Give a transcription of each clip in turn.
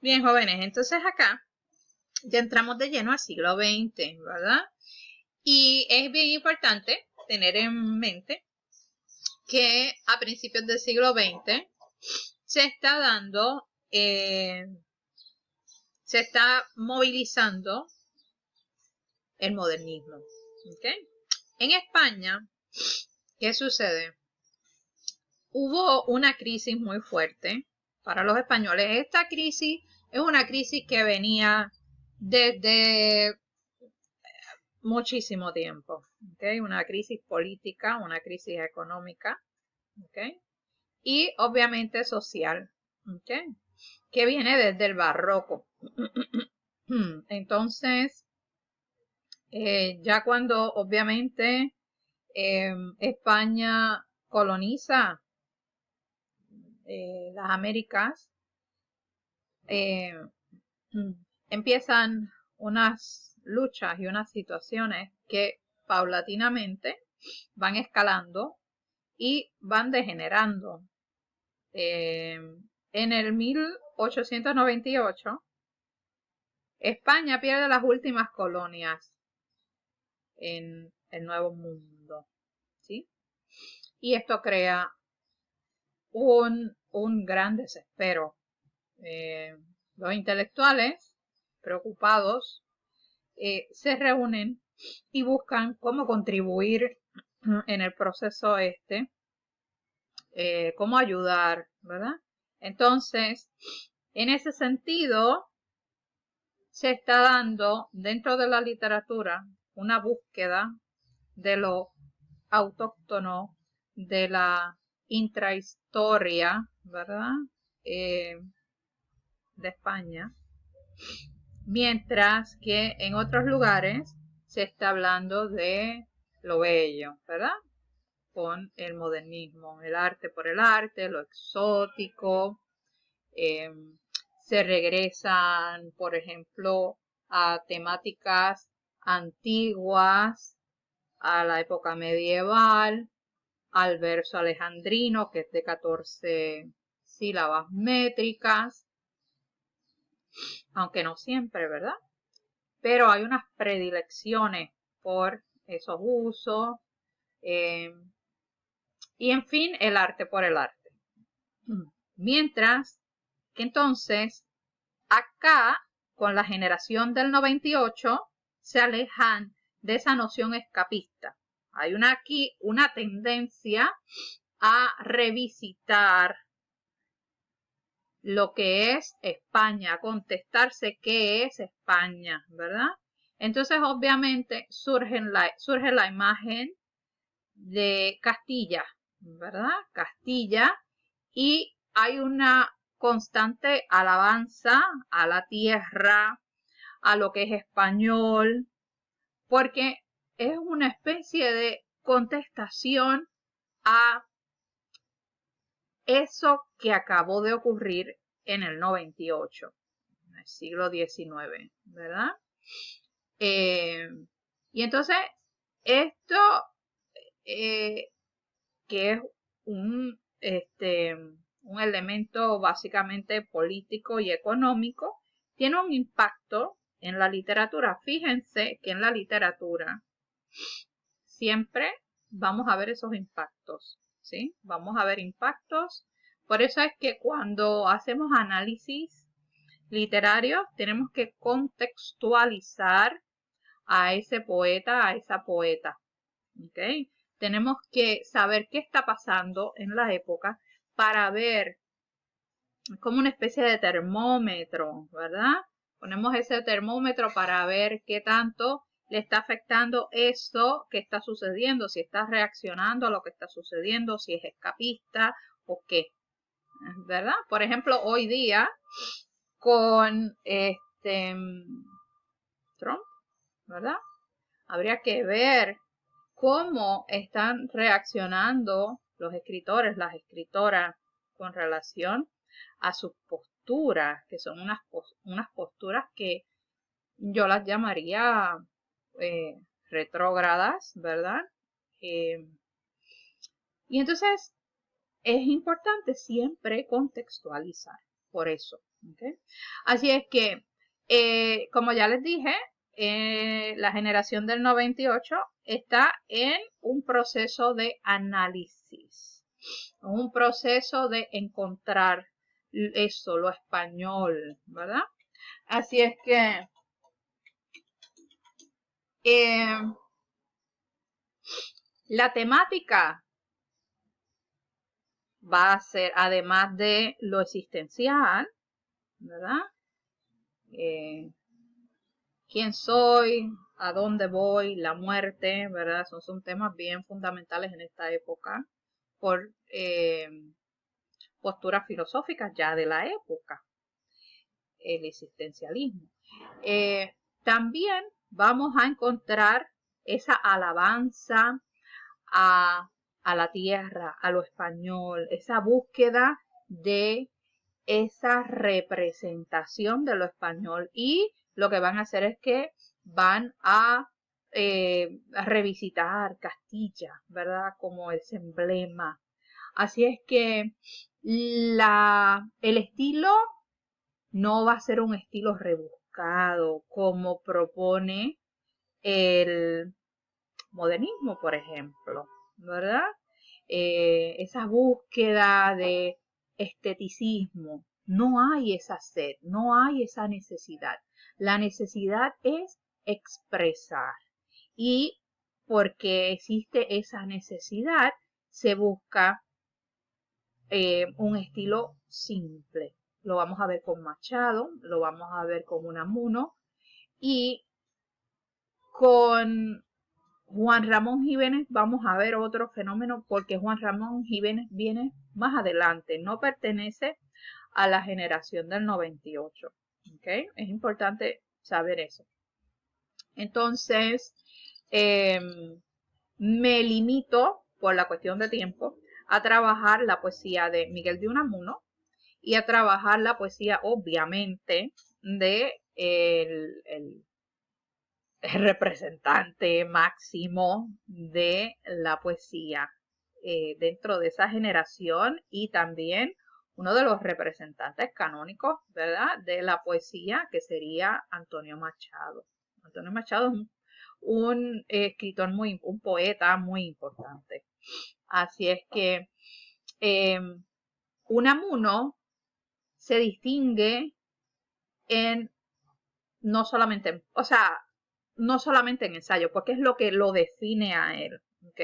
Bien, jóvenes, entonces acá ya entramos de lleno al siglo XX, ¿verdad? Y es bien importante tener en mente que a principios del siglo XX se está dando, se está movilizando el modernismo. ¿Okay? En España, ¿qué sucede? Hubo una crisis muy fuerte para los españoles. Esta crisis es una crisis que venía desde muchísimo tiempo. ¿Okay? Una crisis política, una crisis económica, ¿okay? Y obviamente social, ¿okay? Que viene desde el barroco. Entonces, ya cuando obviamente España coloniza las Américas, empiezan unas luchas y unas situaciones que paulatinamente van escalando y van degenerando. En el 1898, España pierde las últimas colonias en el Nuevo Mundo, ¿sí? Y esto crea un gran desespero. Los intelectuales preocupados se reúnen y buscan cómo contribuir en el proceso cómo ayudar, ¿verdad? Entonces, en ese sentido, se está dando dentro de la literatura una búsqueda de lo autóctono, de la intrahistoria, ¿verdad? De España, mientras que en otros lugares se está hablando de lo bello, ¿verdad? Con el modernismo, el arte por el arte, lo exótico. Se regresan, por ejemplo, a temáticas antiguas, a la época medieval, al verso alejandrino, que es de 14 sílabas métricas, aunque no siempre, ¿verdad? Pero hay unas predilecciones por esos usos, y en fin, el arte por el arte. Mientras que entonces, acá, con la generación del 98, se alejan de esa noción escapista. Hay aquí una tendencia a revisitar lo que es España, a contestarse qué es España, ¿verdad? Entonces, obviamente, surge la imagen de Castilla, ¿verdad? Castilla, y hay una constante alabanza a la tierra, a lo que es español, porque es una especie de contestación a eso que acabó de ocurrir en el 98, en el siglo XIX, ¿verdad? Y entonces, esto que es un elemento básicamente político y económico, tiene un impacto en la literatura. Fíjense que en la literatura siempre vamos a ver esos impactos, ¿sí? Vamos a ver impactos. Por eso es que cuando hacemos análisis literario tenemos que contextualizar a ese poeta, a esa poeta, ¿ok? Tenemos que saber qué está pasando en la época para ver como una especie de termómetro, ¿verdad? Ponemos ese termómetro para ver qué tanto le está afectando eso que está sucediendo, si está reaccionando a lo que está sucediendo, si es escapista o qué, ¿verdad? Por ejemplo, hoy día con Trump, ¿verdad? Habría que ver cómo están reaccionando los escritores, las escritoras con relación a sus posturas, que son unas posturas que yo las llamaría retrógradas, ¿verdad? Y entonces es importante siempre contextualizar, por eso, ¿Okay? Así es que, como ya les dije, la generación del 98 está en un proceso de análisis, un proceso de encontrar eso, lo español, ¿verdad? Así es que la temática va a ser, además de lo existencial, ¿verdad? ¿Quién soy? ¿A dónde voy? La muerte, ¿verdad? Son temas bien fundamentales en esta época por posturas filosóficas ya de la época, el existencialismo. También vamos a encontrar esa alabanza a, a la tierra, a lo español, esa búsqueda de esa representación de lo español, y lo que van a hacer es que van a revisitar Castilla, ¿verdad? Como ese emblema. Así es que el estilo no va a ser un estilo rebuscado como propone el modernismo, por ejemplo, ¿verdad? Esa búsqueda de esteticismo. No hay esa sed, no hay esa necesidad. La necesidad es expresar. Y porque existe esa necesidad, se busca un estilo simple. Lo vamos a ver con Machado, lo vamos a ver con Unamuno, y con Juan Ramón Jiménez vamos a ver otro fenómeno, porque Juan Ramón Jiménez viene más adelante, no pertenece a la generación del 98. ¿Okay? Es importante saber eso. Entonces, me limito, por la cuestión de tiempo, a trabajar la poesía de Miguel de Unamuno y a trabajar la poesía, obviamente, de el representante máximo de la poesía dentro de esa generación, y también uno de los representantes canónicos, ¿verdad?, de la poesía, que sería Antonio Machado. Antonio Machado es un escritor un poeta muy importante. Así es que Unamuno se distingue en no solamente, o sea, no solamente en ensayo, porque es lo que lo define a él, ¿ok?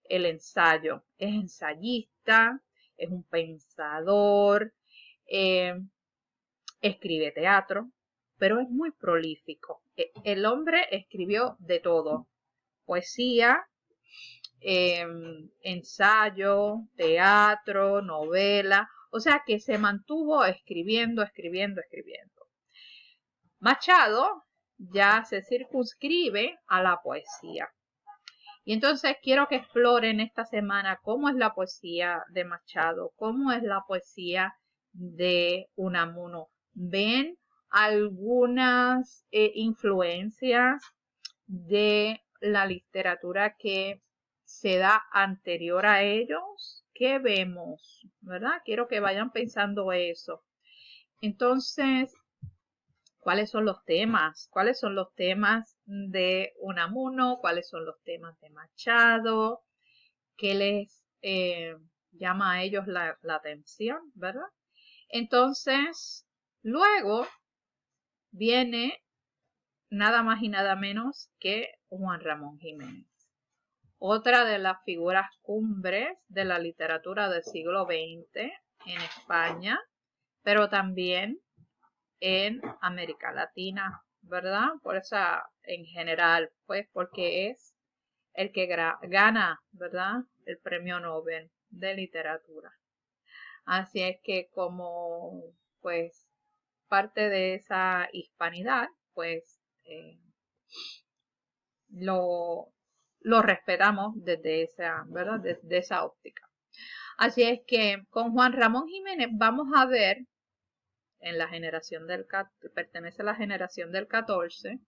El ensayo. Es ensayista, es un pensador, escribe teatro, pero es muy prolífico. El hombre escribió de todo: poesía, ensayo, teatro, novela, o sea que se mantuvo escribiendo. Machado ya se circunscribe a la poesía. Y entonces quiero que exploren esta semana cómo es la poesía de Machado, cómo es la poesía de Unamuno. ¿Ven algunas influencias de la literatura que se da anterior a ellos? ¿Qué vemos? ¿Verdad? Quiero que vayan pensando eso. Entonces, ¿cuáles son los temas? ¿Cuáles son los temas de Unamuno? ¿Cuáles son los temas de Machado? ¿Qué les llama a ellos la atención? ¿Verdad? Entonces, luego viene nada más y nada menos que Juan Ramón Jiménez. Otra de las figuras cumbres de la literatura del siglo XX en España, pero también en América Latina, ¿verdad? Por esa, en general, pues porque es el que gana, ¿verdad?, el premio Nobel de literatura. Así es que, como pues parte de esa hispanidad, pues lo respetamos desde esa, ¿verdad?, desde esa óptica. Así es que con Juan Ramón Jiménez vamos a ver, en la generación pertenece a la generación del 14,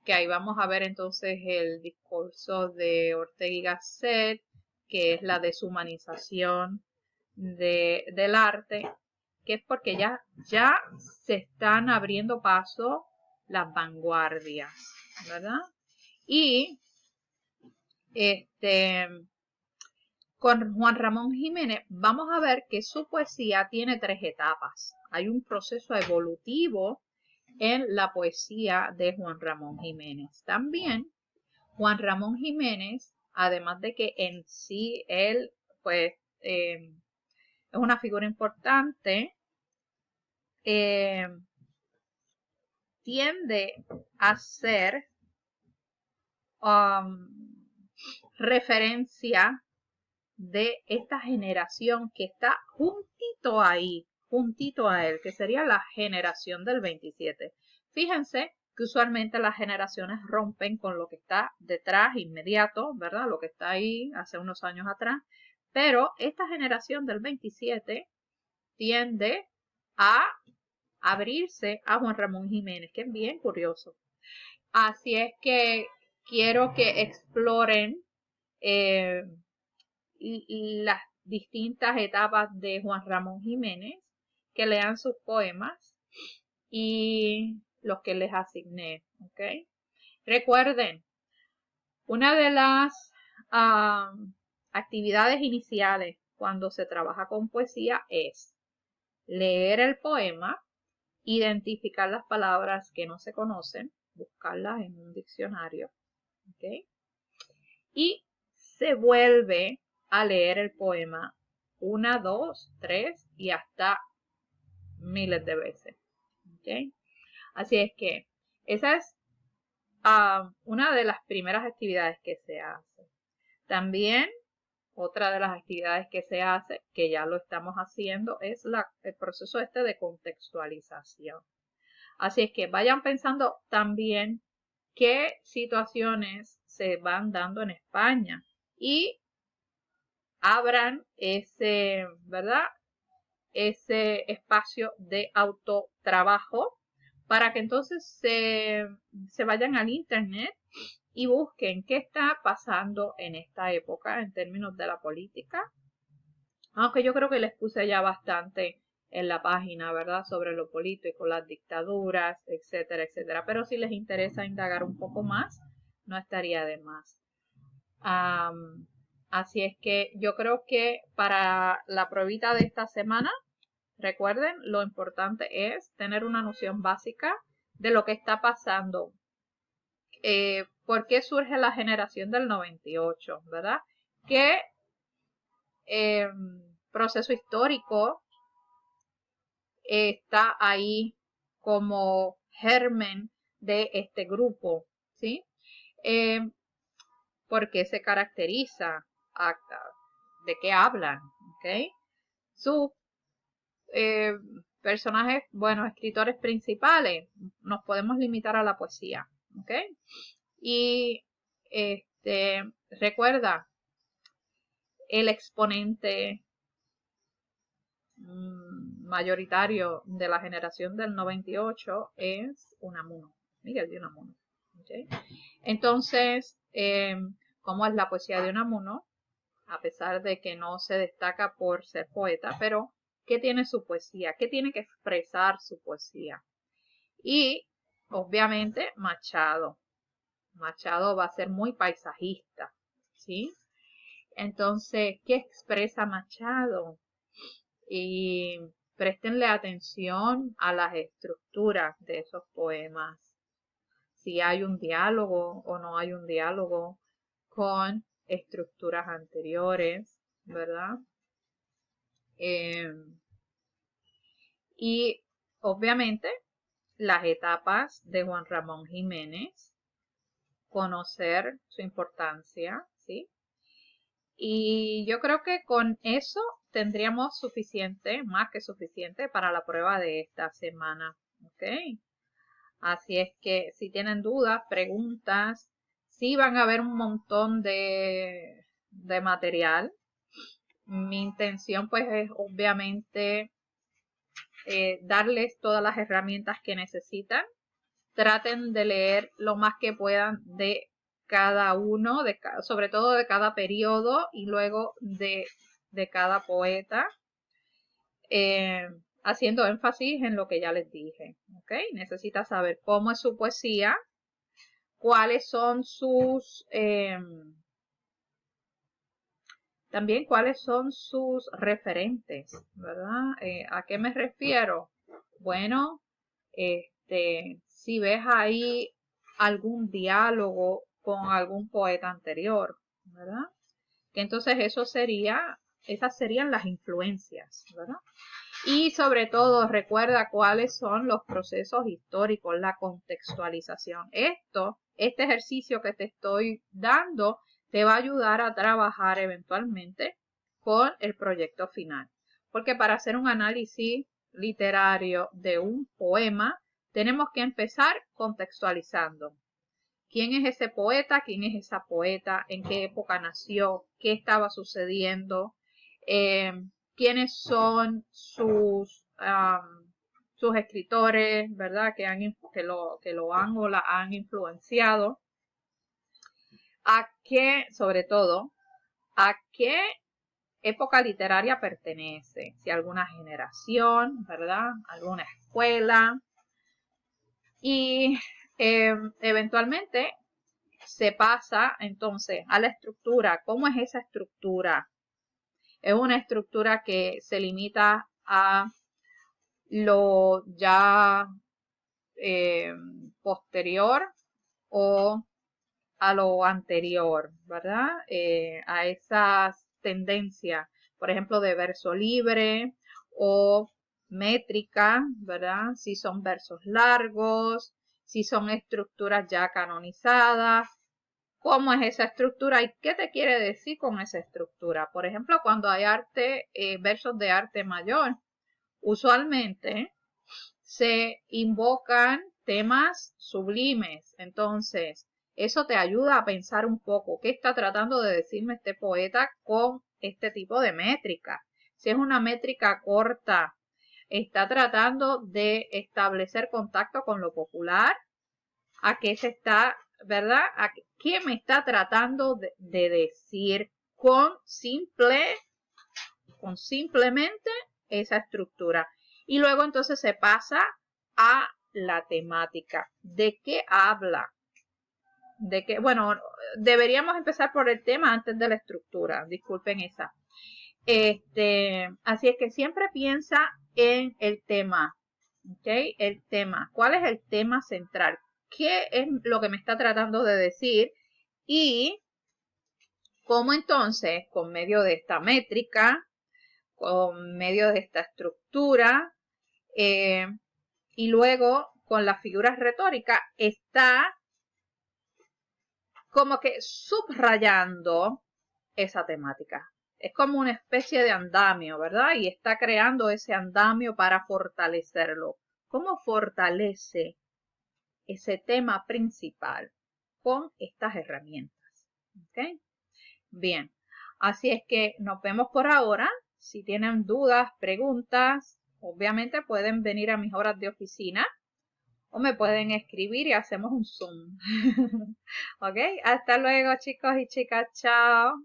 que ahí vamos a ver entonces el discurso de Ortega y Gasset, que es la deshumanización del arte, que es porque ya se están abriendo paso las vanguardias, ¿verdad? Y con Juan Ramón Jiménez vamos a ver que su poesía tiene 3 etapas. Hay un proceso evolutivo en la poesía de Juan Ramón Jiménez. También Juan Ramón Jiménez, además de que en sí él pues es una figura importante, tiende a ser referencia de esta generación que está juntito ahí, juntito a él, que sería la generación del 27. Fíjense que usualmente las generaciones rompen con lo que está detrás, inmediato, ¿verdad? Lo que está ahí hace unos años atrás. Pero esta generación del 27 tiende a abrirse a Juan Ramón Jiménez, que es bien curioso. Así es que quiero que exploren las distintas etapas de Juan Ramón Jiménez, que lean sus poemas y los que les asigné, ¿ok? Recuerden, una de las actividades iniciales cuando se trabaja con poesía es leer el poema, identificar las palabras que no se conocen, buscarlas en un diccionario, ¿ok? Y se vuelve a leer el poema 1, 2, 3 y hasta miles de veces, ¿ok? Así es que esa es una de las primeras actividades que se hace. También otra de las actividades que se hace, que ya lo estamos haciendo, es el proceso de contextualización. Así es que vayan pensando también qué situaciones se van dando en España y abran ¿verdad? Ese espacio de autotrabajo para que entonces se vayan al internet y busquen qué está pasando en esta época en términos de la política. Aunque yo creo que les puse ya bastante en la página, ¿verdad? Sobre lo político, las dictaduras, etcétera, etcétera. Pero si les interesa indagar un poco más, no estaría de más. Así es que yo creo que para la pruebita de esta semana, recuerden, lo importante es tener una noción básica de lo que está pasando. ¿Por qué surge la generación del 98? ¿Verdad? ¿Qué proceso histórico está ahí como germen de este grupo? ¿Sí? ¿Por qué se caracteriza? ¿De qué hablan? ¿Okay? Sus personajes, bueno, escritores principales, nos podemos limitar a la poesía, ¿ok? Y recuerda, el exponente mayoritario de la generación del 98 es Unamuno, Miguel de Unamuno. ¿Okay? Entonces, ¿cómo es la poesía de Unamuno? A pesar de que no se destaca por ser poeta, pero ¿qué tiene su poesía? ¿Qué tiene que expresar su poesía? Y obviamente Machado. Machado va a ser muy paisajista, ¿sí? Entonces, ¿qué expresa Machado? Y préstenle atención a las estructuras de esos poemas. Si hay un diálogo o no hay un diálogo con estructuras anteriores, ¿verdad? Y obviamente las etapas de Juan Ramón Jiménez, conocer su importancia, ¿sí? Y yo creo que con eso tendríamos suficiente, más que suficiente para la prueba de esta semana, ¿ok? Así es que si tienen dudas, preguntas, sí van a haber un montón de material. Mi intención pues es obviamente darles todas las herramientas que necesitan. Traten de leer lo más que puedan de cada uno, sobre todo de cada periodo y luego de cada poeta. haciendo énfasis en lo que ya les dije. ¿Ok? Necesita saber cómo es su poesía, cuáles son también cuáles son sus referentes, ¿verdad? ¿A qué me refiero? Bueno, si ves ahí algún diálogo con algún poeta anterior, ¿verdad? Que entonces esas serían las influencias, ¿verdad? Y sobre todo recuerda cuáles son los procesos históricos, la contextualización. Este ejercicio que te estoy dando te va a ayudar a trabajar eventualmente con el proyecto final. Porque para hacer un análisis literario de un poema, tenemos que empezar contextualizando. ¿Quién es ese poeta? ¿Quién es esa poeta? ¿En qué época nació? ¿Qué estaba sucediendo? ¿Quiénes son sus escritores, ¿verdad? Que lo han o la han influenciado. Sobre todo, a qué época literaria pertenece, si alguna generación, ¿verdad? Alguna escuela. Y eventualmente se pasa entonces a la estructura. ¿Cómo es esa estructura? Es una estructura que se limita a lo ya posterior o a lo anterior, ¿verdad? A esas tendencias, por ejemplo, de verso libre o métrica, ¿verdad? Si son versos largos, si son estructuras ya canonizadas. ¿Cómo es esa estructura y qué te quiere decir con esa estructura? Por ejemplo, cuando hay versos de arte mayor, usualmente se invocan temas sublimes. Entonces, eso te ayuda a pensar un poco qué está tratando de decirme este poeta con este tipo de métrica. Si es una métrica corta, está tratando de establecer contacto con lo popular, a qué se está, ¿verdad? ¿A qué me está tratando de decir con simplemente esa estructura? Y luego entonces se pasa a la temática. ¿De qué habla? Bueno, deberíamos empezar por el tema antes de la estructura. Disculpen esa. Así es que siempre piensa en el tema. ¿Ok? El tema. ¿Cuál es el tema central? ¿Qué es lo que me está tratando de decir? Y cómo entonces, con medio de esta métrica, con medio de esta estructura, y luego con las figuras retóricas, está como que subrayando esa temática. Es como una especie de andamio, ¿verdad? Y está creando ese andamio para fortalecerlo. ¿Cómo fortalece ese tema principal? Con estas herramientas. ¿Ok? Bien, así es que nos vemos por ahora. Si tienen dudas, preguntas, obviamente pueden venir a mis horas de oficina o me pueden escribir y hacemos un Zoom. ¿Ok? Hasta luego, chicos y chicas. Chao.